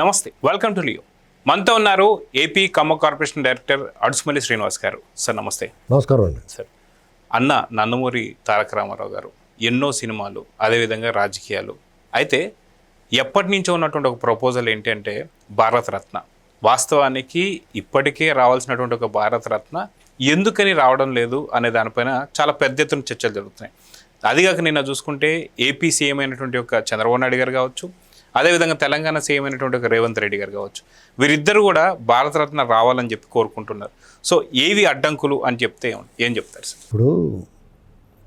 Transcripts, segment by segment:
నమస్తే, welcome to Leo. మనతో ఉన్నారు AP Khammam corporation director Adusumalli Srinivas గారు. సార్ నమస్తే. నమస్కారం అండి. సార్, అన్న నందమూరి తారక రామారావు గారు ఎన్నో సినిమాలు, అదేవిధంగా రాజకీయాలు. అయితే ఎప్పటి నుంచో ఉన్నటువంటి ఒక ప్రపోజల్ ఏంటంటే భారతరత్న. వాస్తవానికి ఇప్పటికే రావాల్సినటువంటి ఒక భారతరత్న ఎందుకని రావడం లేదు అనే దానిపైన చాలా పెద్ద ఎత్తున చర్చలు జరుగుతున్నాయి. అదిగాక నిన్న చూసుకుంటే ఏపీ సీఎం అయినటువంటి ఒక చంద్రబాబు నాయుడు గారు కావచ్చు, అదేవిధంగా తెలంగాణ సీఎం అయినటువంటి ఒక రేవంత్ రెడ్డి గారు కావచ్చు, వీరిద్దరు కూడా భారతరత్న రావాలని చెప్పి కోరుకుంటున్నారు. సో ఏవి అడ్డంకులు అని చెప్తే ఏం చెప్తారు సార్? ఇప్పుడు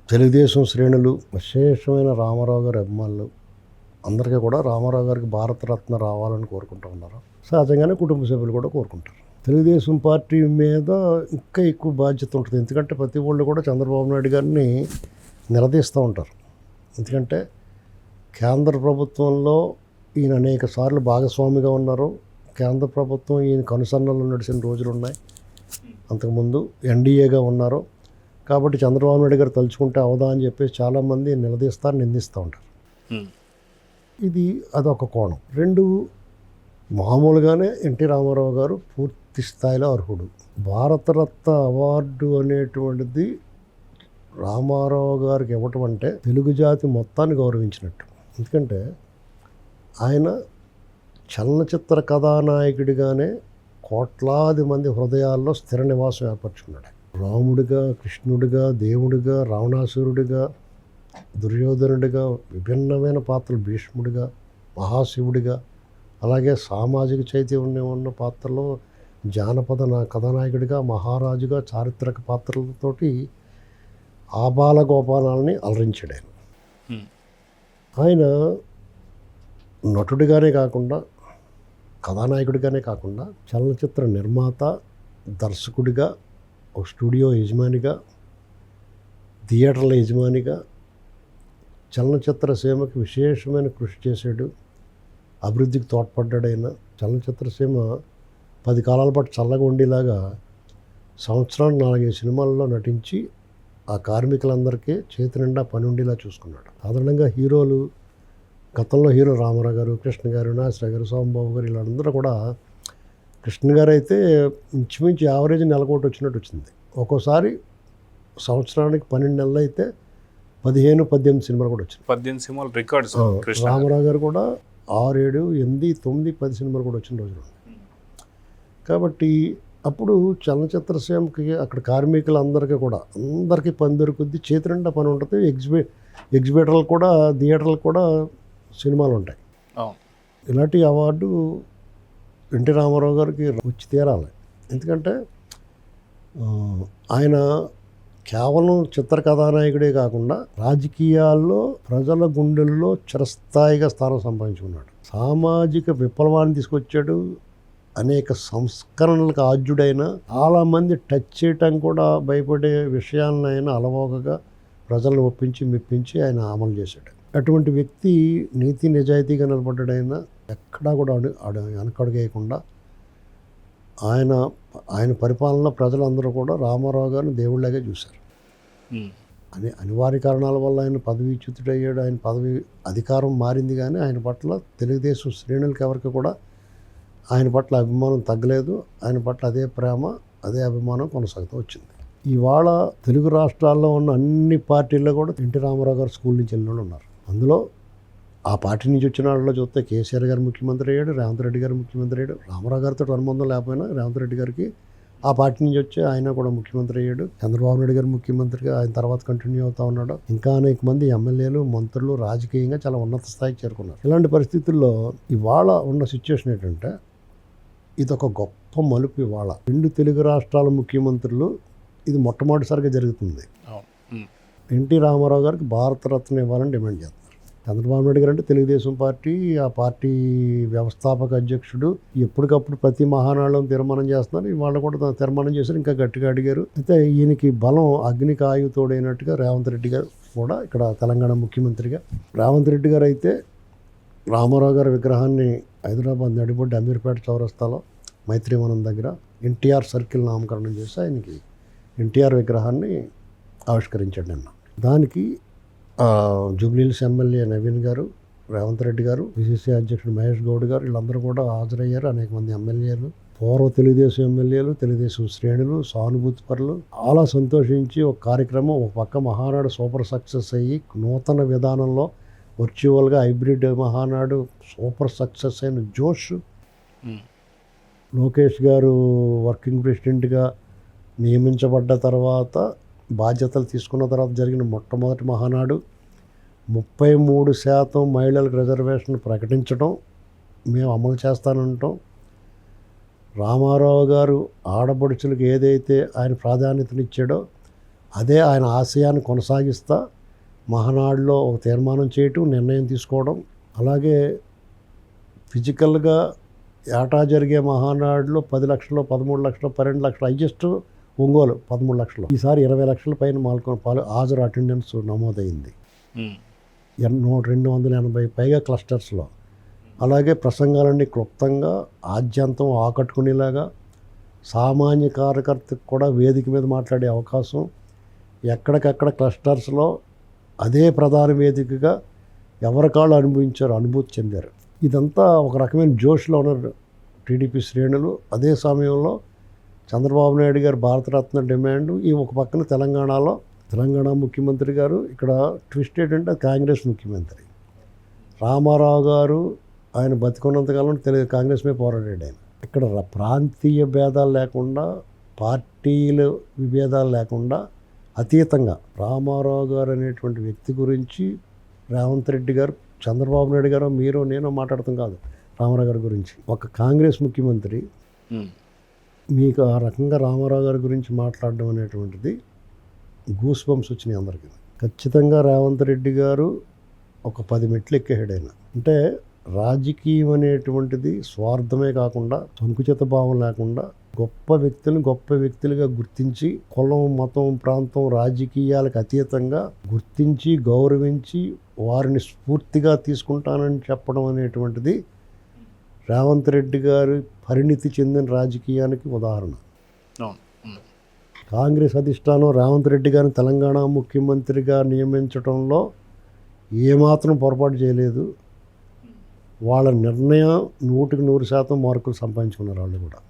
తెలుగుదేశం శ్రేణులు, విశేషమైన రామారావు గారి అభిమానులు అందరికీ కూడా రామారావు గారికి భారతరత్న రావాలని కోరుకుంటూ ఉన్నారు. సహజంగానే కుటుంబ సభ్యులు కూడా కోరుకుంటారు. తెలుగుదేశం పార్టీ మీద ఇంకా ఎక్కువ బాధ్యత ఉంటుంది. ఎందుకంటే ప్రతి వాళ్ళు కూడా చంద్రబాబు నాయుడు గారిని నిలదీస్తూ ఉంటారు. ఎందుకంటే కేంద్ర ప్రభుత్వంలో ఈయన అనేక సార్లు భాగస్వామిగా ఉన్నారు. కేంద్ర ప్రభుత్వం ఈయన కనుసన్నలు నడిచిన రోజులు ఉన్నాయి. అంతకుముందు ఎన్డీఏగా ఉన్నారు. కాబట్టి చంద్రబాబు నాయుడు గారు తలుచుకుంటే అవదా అని చెప్పేసి చాలామంది నిలదీస్తారు, నిందిస్తూ ఉంటారు. అదొక కోణం. రెండు, మామూలుగానే ఎన్టీ రామారావు గారు పూర్తి స్థాయిలో అర్హుడు. భారతరత్న అవార్డు అనేటువంటిది రామారావు గారికి ఇవ్వటం అంటే తెలుగు జాతి మొత్తాన్ని గౌరవించినట్టు. ఎందుకంటే ఆయన చలనచిత్ర కథానాయకుడిగానే కోట్లాది మంది హృదయాల్లో స్థిర నివాసం ఏర్పరచుకున్నాడు. రాముడిగా, కృష్ణుడిగా, దేవుడిగా, రావణాసురుడిగా, దుర్యోధనుడిగా, విభిన్నమైన పాత్రలు, భీష్ముడిగా, మహాశివుడిగా, అలాగే సామాజిక చైతన్యం ఉన్న పాత్రలో జానపద కథానాయకుడిగా, మహారాజుగా, చారిత్రక పాత్రలతోటి ఆబాల గోపాలాలని అలరించాడు ఆయన. ఆయన నటుడిగానే కాకుండా, కథానాయకుడిగానే కాకుండా, చలనచిత్ర నిర్మాత, దర్శకుడిగా, ఒక స్టూడియో యజమానిగా, థియేటర్ల యజమానిగా, చలనచిత్ర సీమకి విశేషమైన కృషి చేశాడు. అభివృద్ధికి తోడ్పడ్డాడు ఆయన. చలనచిత్ర సీమ 10 కాలాల పాటు చల్లగా ఉండేలాగా సంవత్సరానికి 4-5 సినిమాల్లో నటించి ఆ కార్మికులందరికీ చేతి నిండా పని ఉండేలా చూసుకున్నాడు. సాధారణంగా హీరోలు, గతంలో హీరో రామారావు గారు, కృష్ణ గారు, నాసిరావు గారు, సోమబాబు గారు, వీళ్ళందరూ కూడా, కృష్ణ గారు అయితే ఇంచుమించు యావరేజ్ నెలకోటి వచ్చినట్టు వచ్చింది. ఒక్కోసారి సంవత్సరానికి 12 నెలలు అయితే 15-18 సినిమాలు కూడా వచ్చింది. 18 సినిమాలు రికార్డ్స్. రామారావు గారు కూడా 6, 7, 8, 9, 10 సినిమాలు కూడా వచ్చిన రోజులు. కాబట్టి అప్పుడు చలనచిత్ర సీమకి అక్కడ కార్మికులందరికీ కూడా అందరికీ పని దొరుకుద్ది, చేతి నిండా పని ఉంటుంది. ఎగ్జిబిటర్లు కూడా, థియేటర్లు కూడా సినిమాలు ఉంటాయి. ఇలాంటి అవార్డు ఎన్టీ రామారావు గారికి వచ్చి తీరాలి. ఎందుకంటే ఆయన కేవలం చిత్ర కథానాయకుడే కాకుండా రాజకీయాల్లో ప్రజల గుండెల్లో చిరస్థాయిగా స్థానం సంపాదించుకున్నాడు. సామాజిక విప్లవాన్ని తీసుకొచ్చాడు. అనేక సంస్కరణలకు ఆద్యుడైన, చాలామంది టచ్ చేయటం కూడా భయపడే విషయాలను ఆయన అలవోకగా ప్రజలను ఒప్పించి మెప్పించి ఆయన అమలు చేశాడు. అటువంటి వ్యక్తి నీతి నిజాయితీగా నిలబడ్డాడు. ఆయన ఎక్కడా కూడా వెనకడుగేయకుండా ఆయన పరిపాలన ప్రజలందరూ కూడా రామారావు గారిని దేవుళ్ళగా చూశారు. అనివార్య కారణాల వల్ల ఆయన పదవీచ్యుతుడయ్యాడు. ఆయన పదవి అధికారం మారింది, కానీ ఆయన పట్ల తెలుగుదేశం శ్రేణులకి ఎవరికి కూడా ఆయన పట్ల అభిమానం తగ్గలేదు. ఆయన పట్ల అదే ప్రేమ, అదే అభిమానం కొనసాగుతూ వచ్చింది. ఇవాళ తెలుగు రాష్ట్రాల్లో ఉన్న అన్ని పార్టీల్లో కూడా ఎన్టీ రామారావు గారు స్కూల్ నుంచి వెళ్ళిన వాళ్ళు ఉన్నారు. అందులో ఆ పార్టీ నుంచి వచ్చిన వాళ్ళలో చూస్తే కేసీఆర్ గారు ముఖ్యమంత్రి అయ్యాడు, రేవంత్ రెడ్డి గారు ముఖ్యమంత్రి అయ్యాడు. రామారావు గారితో అనుబంధం లేకపోయినా రేవంత్ రెడ్డి గారికి ఆ పార్టీ నుంచి వచ్చి ఆయన కూడా ముఖ్యమంత్రి అయ్యాడు. చంద్రబాబు నాయుడు గారు ముఖ్యమంత్రిగా ఆయన తర్వాత కంటిన్యూ అవుతూ ఉన్నాడు. ఇంకా అనేక మంది ఎమ్మెల్యేలు, మంత్రులు రాజకీయంగా చాలా ఉన్నత స్థాయికి చేరుకున్నారు. ఇలాంటి పరిస్థితుల్లో ఇవాళ ఉన్న సిచ్యువేషన్ ఏంటంటే, ఇదొక గొప్ప మలుపు. ఇవాళ 2 తెలుగు రాష్ట్రాల ముఖ్యమంత్రులు, ఇది మొట్టమొదటిసారిగా జరుగుతుంది. ఎన్టీ రామారావు గారికి భారతరత్న ఇవ్వాలని డిమాండ్ చేస్తున్నారు. చంద్రబాబు నాయుడు గారు అంటే తెలుగుదేశం పార్టీ, ఆ పార్టీ వ్యవస్థాపక అధ్యక్షుడు, ఎప్పటికప్పుడు ప్రతి మహానాడులో తీర్మానం చేస్తున్నారు. ఇవాళ కూడా తీర్మానం చేశారు, ఇంకా గట్టిగా అడిగారు. అయితే ఈయనకి బలం అగ్నికి ఆయువు తోడైనట్టుగా రేవంత్ రెడ్డి గారు కూడా ఇక్కడ తెలంగాణ ముఖ్యమంత్రిగా. రేవంత్ రెడ్డి గారు అయితే రామారావు గారి విగ్రహాన్ని హైదరాబాద్ నడిబొడ్డు అమీర్పేట చౌరస్తాలో మైత్రివనం దగ్గర ఎన్టీఆర్ సర్కిల్ నామకరణం చేసి ఆయనకి ఎన్టీఆర్ విగ్రహాన్ని ఆవిష్కరించాడు నిన్న. దానికి జూబ్లీహిల్స్ ఎమ్మెల్యే నవీన్ గారు, రేవంత్ రెడ్డి గారు, పిసిసి అధ్యక్షుడు మహేష్ గౌడ్ గారు, వీళ్ళందరూ కూడా హాజరయ్యారు. అనేక మంది ఎమ్మెల్యేలు, పూర్వ తెలుగుదేశం ఎమ్మెల్యేలు, తెలుగుదేశం శ్రేణులు, సానుభూతి పరులు చాలా సంతోషించి ఒక కార్యక్రమం, ఒక పక్క మహానాడు సూపర్ సక్సెస్ అయ్యి నూతన విధానంలో వర్చువల్గా హైబ్రిడ్ మహానాడు సూపర్ సక్సెస్ అయిన జోష్, లోకేష్ గారు వర్కింగ్ ప్రెసిడెంట్గా నియమించబడ్డ తర్వాత బాధ్యతలు తీసుకున్న తర్వాత జరిగిన మొట్టమొదటి మహానాడు, 33% మహిళలకు రిజర్వేషన్ ప్రకటించడం, మేము అమలు చేస్తానంటాం. రామారావు గారు ఆడపడుచులకు ఏదైతే ఆయన ప్రాధాన్యతనిచ్చాడో అదే ఆయన ఆశయాన్ని కొనసాగిస్తా మహానాడులో ఒక తీర్మానం చేయటం, నిర్ణయం తీసుకోవడం. అలాగే ఫిజికల్గా ఏటా జరిగే మహానాడులో 10 లక్షలు, 13 లక్షలు, 12 లక్షలు, హైయెస్ట్ ఒంగోలు 13 లక్షలు. ఈసారి 20 లక్షల పైన హాజరు అటెండెన్స్ నమోదైంది. 280 పైగా క్లస్టర్స్లో. అలాగే ప్రసంగాలన్నీ క్లుప్తంగా ఆద్యంతం ఆకట్టుకునేలాగా, సామాన్య కార్యకర్తకు కూడా వేదిక మీద మాట్లాడే అవకాశం, ఎక్కడికక్కడ క్లస్టర్స్లో అదే ప్రధాన వేదికగా ఎవరికాళ్ళు అనుభూతి చెందారు. ఇదంతా ఒక రకమైన జోష్లో ఉన్నారు టీడీపీ శ్రేణులు. అదే సమయంలో చంద్రబాబు నాయుడు గారు భారతరత్న డిమాండ్, ఈ ఒక పక్కన తెలంగాణ ముఖ్యమంత్రి గారు, ఇక్కడ ట్విస్ట్ ఏంటంటే కాంగ్రెస్ ముఖ్యమంత్రి రామారావు గారు ఆయన బతికున్నంతకాలం కాంగ్రెస్ మీద పోరాడాడు ఆయన. ఇక్కడ ప్రాంతీయ భేదాలు లేకుండా, పార్టీల విభేదాలు లేకుండా అతీతంగా రామారావు గారు అనేటువంటి వ్యక్తి గురించి రేవంత్ రెడ్డి గారు, చంద్రబాబు నాయుడు గారు, మీరు నేను మాట్లాడతాం కాదు, రామారావు గారి గురించి ఒక కాంగ్రెస్ ముఖ్యమంత్రి మీకు ఆ రకంగా రామారావు గారి గురించి మాట్లాడడం అనేటువంటిది గూస్ బంప్స్ వచ్చినాయి అందరికీ. ఖచ్చితంగా రేవంత్ రెడ్డి గారు ఒక 10 మెట్లు ఎక్కేసాడు ఆయన. అంటే రాజకీయం అనేటువంటిది స్వార్థమే కాకుండా, సంకుచిత భావం లేకుండా గొప్ప వ్యక్తులుగా గుర్తించి, కులం, మతం, ప్రాంతం, రాజకీయాలకు అతీతంగా గుర్తించి, గౌరవించి వారిని స్ఫూర్తిగా తీసుకుంటానని చెప్పడం అనేటువంటిది రేవంత్ రెడ్డి గారి పరిణితి చెందిన రాజకీయానికి ఉదాహరణ. కాంగ్రెస్ అధిష్టానం రేవంత్ రెడ్డి గారిని తెలంగాణ ముఖ్యమంత్రిగా నియమించడంలో ఏమాత్రం పొరపాటు చేయలేదు. వాళ్ళ నిర్ణయం 100% మార్కులు సంపాదించుకున్నారు వాళ్ళు కూడా.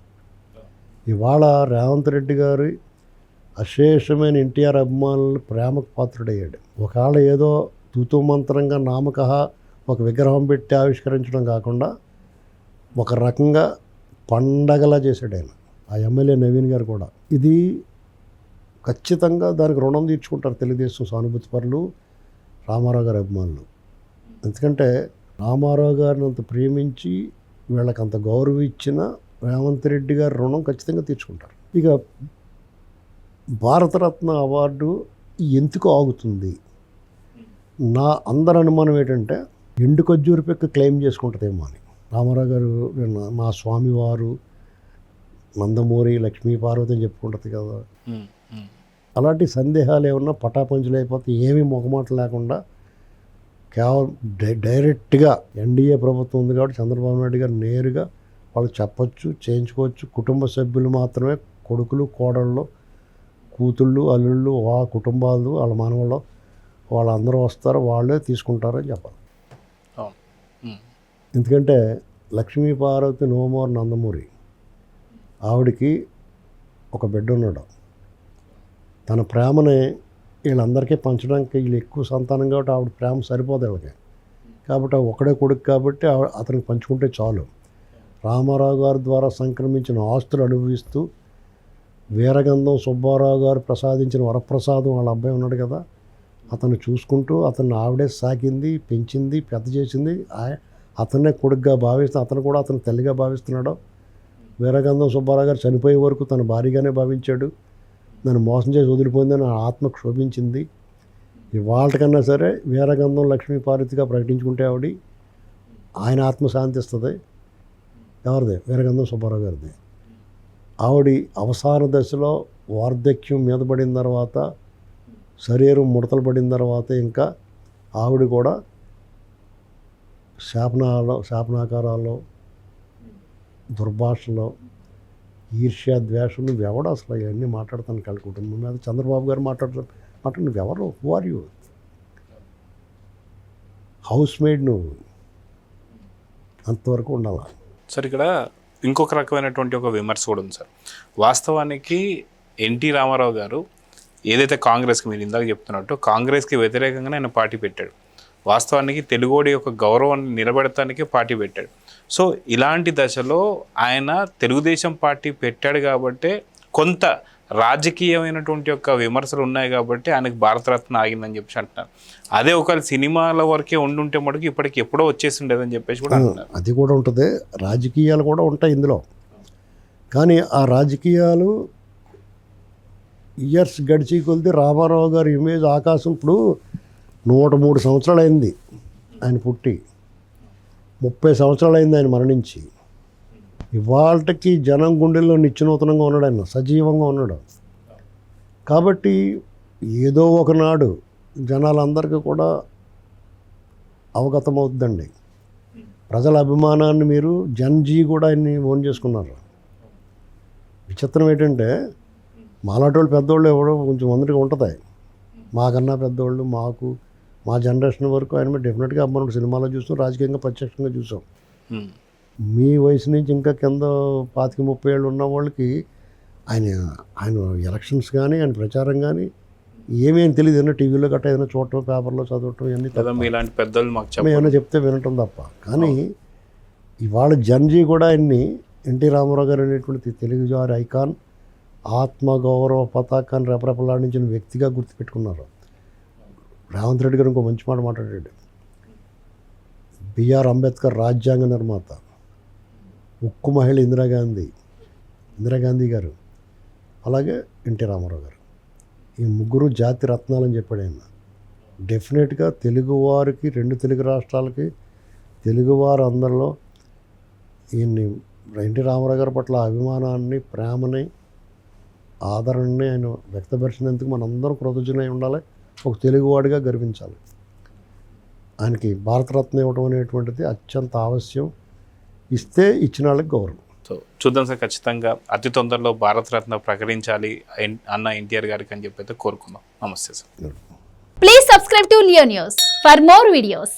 ఇవాళ రేవంత్ రెడ్డి గారి అశేషమైన ఎన్టీఆర్ అభిమానులు ప్రేమకు పాత్రుడయ్యాడు. ఒకవేళ ఏదో తూతూ మంత్రంగా నామకహ ఒక విగ్రహం పెట్టి ఆవిష్కరించడం కాకుండా ఒక రకంగా పండగలా చేశాడు ఆయన. ఆ ఎమ్మెల్యే నవీన్ గారు కూడా. ఇది ఖచ్చితంగా దానికి రుణం తీర్చుకుంటారు తెలుగుదేశం సానుభూతి పరులు, రామారావు గారి అభిమానులు. ఎందుకంటే రామారావు గారిని అంత ప్రేమించి వీళ్ళకి అంత గౌరవం ఇచ్చిన రేవంత్ రెడ్డి గారి రుణం ఖచ్చితంగా తీర్చుకుంటారు. ఇక భారతరత్న అవార్డు ఎందుకు ఆగుతుంది? నా అందరి అనుమానం ఏంటంటే ఎండు ఖర్జూరు పెక్క క్లెయిమ్ చేసుకుంటుందేమో అని. రామారావు గారు మా స్వామివారు, నందమూరి, లక్ష్మీ పార్వతి అని చెప్పుకుంటుంది కదా. అలాంటి సందేహాలు ఏమన్నా పటాపంచులు అయిపోతే ఏమీ మొహమాట లేకుండా కేవలం డైరెక్ట్గా ఎన్డీఏ ప్రభుత్వం ఉంది కాబట్టి చంద్రబాబు నాయుడు గారు నేరుగా వాళ్ళు చెప్పచ్చు, చేయించుకోవచ్చు. కుటుంబ సభ్యులు మాత్రమే, కొడుకులు, కోడళ్ళు, కూతుళ్ళు, అల్లుళ్ళు, ఆ కుటుంబాలు, వాళ్ళ మనవళ్ళు వాళ్ళందరూ వస్తారు, వాళ్ళే తీసుకుంటారు అని చెప్పాలి. ఎందుకంటే లక్ష్మీ పార్వతి నోమోర్ నందమూరి ఆవిడికి ఒక బిడ్డ ఉన్నాడు. తన ప్రేమని వీళ్ళందరికీ పంచడానికి, వీళ్ళు ఎక్కువ సంతానం కాబట్టి ఆవిడ ప్రేమ సరిపోదు వీళ్ళకి. కాబట్టి ఒకడే కొడుకు కాబట్టి అతనికి పంచుకుంటే చాలు. రామారావు గారి ద్వారా సంక్రమించిన ఆస్తులు అనుభవిస్తూ వీరగంధం సుబ్బారావు గారు ప్రసాదించిన వరప్రసాదం వాళ్ళ అబ్బాయి ఉన్నాడు కదా, అతను చూసుకుంటూ అతన్ని ఆవిడే సాకింది, పెంచింది, పెద్ద చేసింది. అతన్నే కొడుకుగా భావిస్తూ అతను కూడా అతను తల్లిగా భావిస్తున్నాడు. వీరగంధం సుబ్బారావు గారు చనిపోయే వరకు తన భారీగానే భావించాడు. నన్ను మోసం చేసి వదిలిపోయిందని ఆ ఆత్మ క్షోభించింది. ఇవాళకన్నా సరే వీరగంధం లక్ష్మీ పార్వతిగా ప్రకటించుకుంటే ఆవిడ, ఆయన ఆత్మ శాంతిస్తుంది. ఎవరిది? వీరగంధం సుబ్బారావు గారిది. ఆవిడ అవసాన దశలో వార్ధక్యం మీద పడిన తర్వాత, శరీరం ముడతలు పడిన తర్వాత ఇంకా ఆవిడ కూడా శాపనాకారాలు, దుర్భాషలో, ఈర్ష్య, ద్వేషం, నువ్వెవడు అసలు ఇవన్నీ మాట్లాడతాను కళ్ళ కుటుంబం మీద చంద్రబాబు గారు మాట్లాడు, నువ్వెవరు? Who are you? Housemaid నువ్వు. అంతవరకు ఉండాలి. సార్ ఇక్కడ ఇంకొక రకమైనటువంటి ఒక విమర్శ కూడా ఉంది సార్. వాస్తవానికి ఎన్టీ రామారావు గారు ఏదైతే కాంగ్రెస్కి, మీరు ఇందాక చెప్తున్నట్టు కాంగ్రెస్కి వ్యతిరేకంగానే ఆయన పార్టీ పెట్టాడు. వాస్తవానికి తెలుగోడి యొక్క గౌరవాన్ని నిలబెడటానికి పార్టీ పెట్టాడు. సో ఇలాంటి దశలో ఆయన తెలుగుదేశం పార్టీ పెట్టాడు కాబట్టే కొంత రాజకీయమైనటువంటి యొక్క విమర్శలు ఉన్నాయి కాబట్టి ఆయనకు భారతరత్న ఆగిందని చెప్పేసి అంటున్నారు. అదే ఒకవేళ సినిమాల వరకే ఉండుంటే మటుకు ఇప్పటికి ఎప్పుడో వచ్చేసి ఉండేదని చెప్పేసి కూడా అంటున్నారు. అది కూడా ఉంటుంది, రాజకీయాలు కూడా ఉంటాయి ఇందులో. కానీ ఆ రాజకీయాలు ఇయర్స్ గడిచి కొలిది రామారావు గారి ఇమేజ్ ఆకాశం ఇప్పుడు 103 సంవత్సరాలు అయింది ఆయన పుట్టి, 30 సంవత్సరాలు అయింది ఆయన మరణించి. ఇవాళకి జనం గుండెల్లో నిత్యనూతనంగా ఉన్నాడు, ఆయన సజీవంగా ఉన్నాడు. కాబట్టి ఏదో ఒకనాడు జనాలందరికీ కూడా అవగతమవుతుందండి. ప్రజల అభిమానాన్ని మీరు జన్జీ కూడా ఆయన్ని ఓన్ చేసుకున్నారు. విచిత్రం ఏంటంటే మాలాంటి వాళ్ళు పెద్దవాళ్ళు ఎవరో కొంచెం అందరికీ ఉంటుంది, మాకన్నా పెద్దవాళ్ళు, మా జనరేషన్ వరకు ఆయన మీద డెఫినెట్గా మనం సినిమాలో చూసాం, రాజకీయంగా ప్రత్యక్షంగా చూసాం. మీ వయసు నుంచి ఇంకా కింద 25-30 ఏళ్ళు ఉన్న వాళ్ళకి ఆయన ఎలక్షన్స్ కానీ ఆయన ప్రచారం కానీ ఏమేమి తెలియదు. ఏదైనా టీవీలో గట్రా ఏదైనా చూడటం, పేపర్లో చదవటం ఇవన్నీ ఇలాంటి పెద్దలు మాకు ఏమైనా చెప్తే వినటం తప్ప. కానీ ఇవాళ జన్జీ కూడా ఆయన్ని ఎన్టీ రామారావు గారు అనేటువంటి తెలుగువారి ఐకాన్, ఆత్మగౌరవ పతాకాన్ని రెపరెపలాడించిన వ్యక్తిగా గుర్తుపెట్టుకున్నారు. రేవంత్ రెడ్డి గారు ఇంకో మంచి మాట మాట్లాడాడు. బిఆర్ అంబేద్కర్ రాజ్యాంగ నిర్మాత, ఉక్కు మహిళ ఇందిరాగాంధీ గారు, అలాగే ఎన్టీ రామారావు గారు, ఈ ముగ్గురు జాతి రత్నాలని చెప్పాడు ఆయన. డెఫినెట్గా తెలుగువారికి, 2 తెలుగు రాష్ట్రాలకి, తెలుగువారు అందరిలో ఈయన్ని ఎన్టీ రామారావు గారి పట్ల అభిమానాన్ని, ప్రేమని, ఆదరణని ఆయన వ్యక్తపరిచినందుకు మనందరం కృతజ్ఞులై ఉండాలి, ఒక తెలుగువాడిగా గర్వించాలి. ఆయనకి భారతరత్న ఇవ్వడం అనేటువంటిది అత్యంత ఆవశ్యం. ఇస్తే ఇచ్చిన వాళ్ళకి గౌరవం. సో చూద్దాం సార్, ఖచ్చితంగా అతి తొందరలో భారతరత్న ప్రకటించాలి అన్న ఎన్టీఆర్ గారికి అని చెప్పి అయితే కోరుకుందాం. నమస్తే sir. Please subscribe to Leo News for more videos.